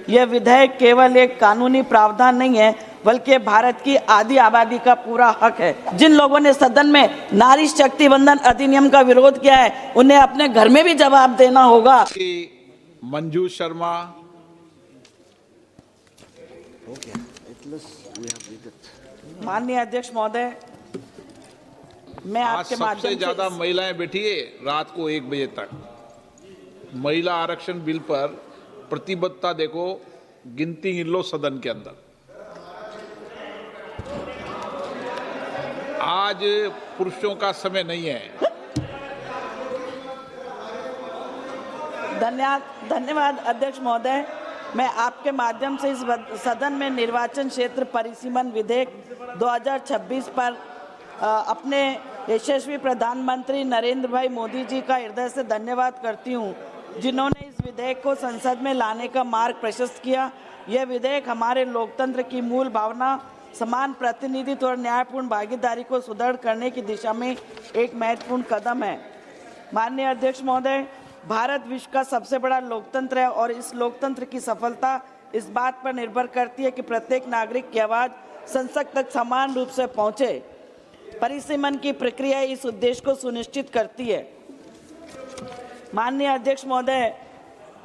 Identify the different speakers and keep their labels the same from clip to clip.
Speaker 1: यह विधेयक केवल एक कानूनी प्रावधान नहीं है बल्कि भारत की आधी आबादी का पूरा हक है। जिन लोगों ने सदन में नारी शक्ति वंदन अधिनियम का विरोध किया है उन्हें अपने घर में भी जवाब देना होगा।
Speaker 2: मंजू शर्मा,
Speaker 1: माननीय अध्यक्ष महोदय, मैं
Speaker 2: आज
Speaker 1: आपके
Speaker 2: सबसे
Speaker 1: माध्यम
Speaker 2: ज्यादा
Speaker 1: से
Speaker 2: महिलाएं बैठी है रात को 1 बजे तक। महिला आरक्षण बिल पर प्रतिबद्धता देखो, गिनती गिन लो सदन के अंदर। आज पुरुषों का समय नहीं है।
Speaker 1: धन्यवाद अध्यक्ष महोदय। मैं आपके माध्यम से इस सदन में निर्वाचन क्षेत्र परिसीमन विधेयक 2026 पर अपने यशस्वी प्रधानमंत्री नरेंद्र भाई मोदी जी का हृदय से धन्यवाद करती हूं, जिन्होंने इस विधेयक को संसद में लाने का मार्ग प्रशस्त किया। यह विधेयक हमारे लोकतंत्र की मूल भावना, समान प्रतिनिधित्व और न्यायपूर्ण भागीदारी को सुदृढ़ करने की दिशा में एक महत्वपूर्ण कदम है। माननीय अध्यक्ष महोदय, भारत विश्व का सबसे बड़ा लोकतंत्र है और इस लोकतंत्र की सफलता इस बात पर निर्भर करती है कि प्रत्येक नागरिक की आवाज़ संसद तक समान रूप से पहुंचे। परिसीमन की प्रक्रिया इस उद्देश्य को सुनिश्चित करती है। माननीय अध्यक्ष महोदय,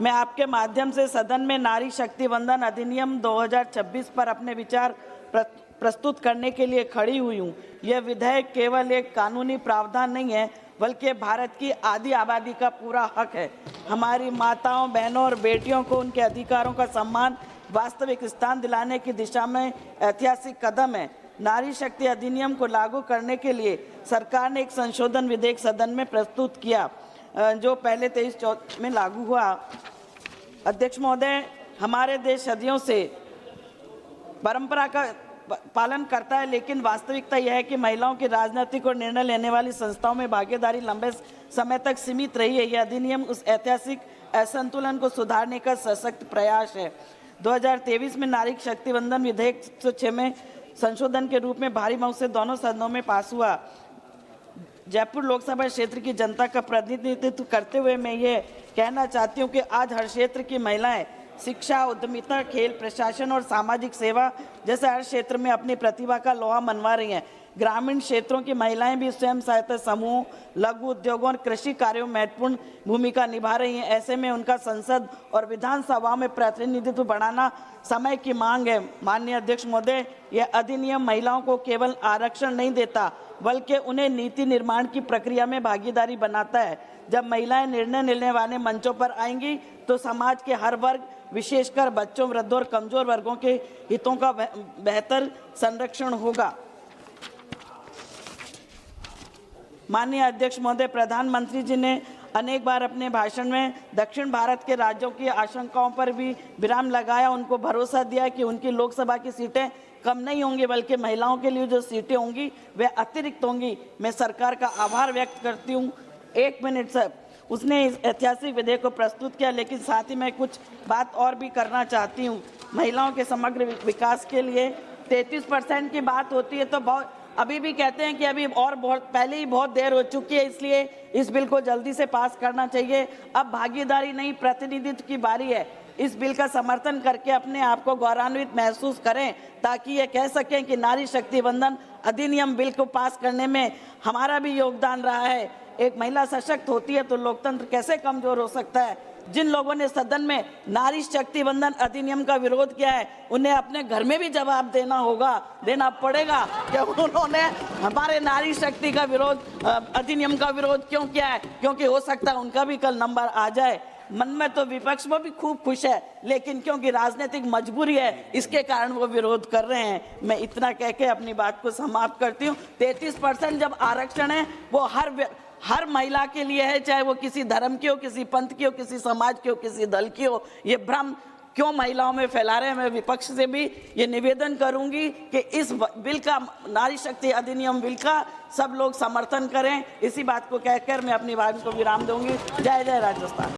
Speaker 1: मैं आपके माध्यम से सदन में नारी शक्ति वंदन अधिनियम 2026 पर अपने विचार प्रस्तुत करने के लिए खड़ी हुई हूँ। यह विधेयक केवल एक कानूनी प्रावधान नहीं है बल्कि भारत की आधी आबादी का पूरा हक है। हमारी माताओं, बहनों और बेटियों को उनके अधिकारों का सम्मान, वास्तविक स्थान दिलाने की दिशा में ऐतिहासिक कदम है। नारी शक्ति अधिनियम को लागू करने के लिए सरकार ने एक संशोधन विधेयक सदन में प्रस्तुत किया, जो पहले 23 में लागू हुआ। अध्यक्ष महोदय, हमारे देश सदियों से परंपरा का पालन करता है, लेकिन वास्तविकता यह है कि महिलाओं की राजनीतिक और निर्णय लेने वाली संस्थाओं में भागीदारी लंबे समय तक सीमित रही है। यह अधिनियम उस ऐतिहासिक असंतुलन को सुधारने का सशक्त प्रयास है। 2023 में नारी शक्ति वंदन विधेयक 106 में संशोधन के रूप में भारी मत से दोनों सदनों में पास हुआ। जयपुर लोकसभा क्षेत्र की जनता का प्रतिनिधित्व करते हुए मैं ये कहना चाहती हूँ कि आज हर क्षेत्र की महिलाएं शिक्षा, उद्यमिता, खेल, प्रशासन और सामाजिक सेवा जैसे हर क्षेत्र में अपनी प्रतिभा का लोहा मनवा रही हैं। ग्रामीण क्षेत्रों की महिलाएं भी स्वयं सहायता समूह, लघु उद्योगों और कृषि कार्यों में महत्वपूर्ण भूमिका निभा रही हैं। ऐसे में उनका संसद और विधानसभा में प्रतिनिधित्व बढ़ाना समय की मांग है। माननीय अध्यक्ष महोदय, यह अधिनियम महिलाओं को केवल आरक्षण नहीं देता बल्कि उन्हें नीति निर्माण की प्रक्रिया में भागीदारी बनाता है। जब महिलाएं निर्णय लेने वाले मंचों पर आएंगी तो समाज के हर वर्ग, विशेषकर बच्चों, वृद्धों और कमजोर वर्गों के हितों का बेहतर संरक्षण होगा। माननीय अध्यक्ष महोदय, प्रधानमंत्री जी ने अनेक बार अपने भाषण में दक्षिण भारत के राज्यों की आशंकाओं पर भी विराम लगाया। उनको भरोसा दिया कि उनकी लोकसभा की सीटें कम नहीं होंगी बल्कि महिलाओं के लिए जो सीटें होंगी वे अतिरिक्त होंगी। मैं सरकार का आभार व्यक्त करती हूँ। 1 मिनट सर, उसने इस ऐतिहासिक विधेयक को प्रस्तुत किया, लेकिन साथ ही मैं कुछ बात और भी करना चाहती हूँ। महिलाओं के समग्र विकास के लिए 33% की बात होती है तो बहुत अभी भी कहते हैं कि अभी और बहुत पहले ही बहुत देर हो चुकी है, इसलिए इस बिल को जल्दी से पास करना चाहिए। अब भागीदारी नहीं, प्रतिनिधित्व की बारी है। इस बिल का समर्थन करके अपने आप को गौरवान्वित महसूस करें ताकि ये कह सकें कि नारी शक्ति वंदन अधिनियम बिल को पास करने में हमारा भी योगदान रहा है। एक महिला सशक्त होती है तो लोकतंत्र कैसे कमजोर हो सकता है। जिन लोगों ने सदन में नारी शक्ति वंदन अधिनियम का विरोध किया है उन्हें अपने घर में भी जवाब देना पड़ेगा कि उन्होंने हमारे नारी शक्ति का विरोध, अधिनियम का विरोध क्यों किया है, क्योंकि हो सकता है उनका भी कल नंबर आ जाए। मन में तो विपक्ष में भी खूब खुश है, लेकिन क्योंकि राजनीतिक मजबूरी है इसके कारण वो विरोध कर रहे हैं। मैं इतना कह के अपनी बात को समाप्त करती हूँ। 33% जब आरक्षण है वो हर महिला के लिए है, चाहे वो किसी धर्म की हो, किसी पंथ की हो, किसी समाज की हो, किसी दल की हो। ये भ्रम क्यों महिलाओं में फैला रहे हैं। मैं विपक्ष से भी ये निवेदन करूंगी कि इस बिल का, नारी शक्ति अधिनियम बिल का सब लोग समर्थन करें। इसी बात को कहकर मैं अपनी बात को विराम दूंगी। जय जय राजस्थान।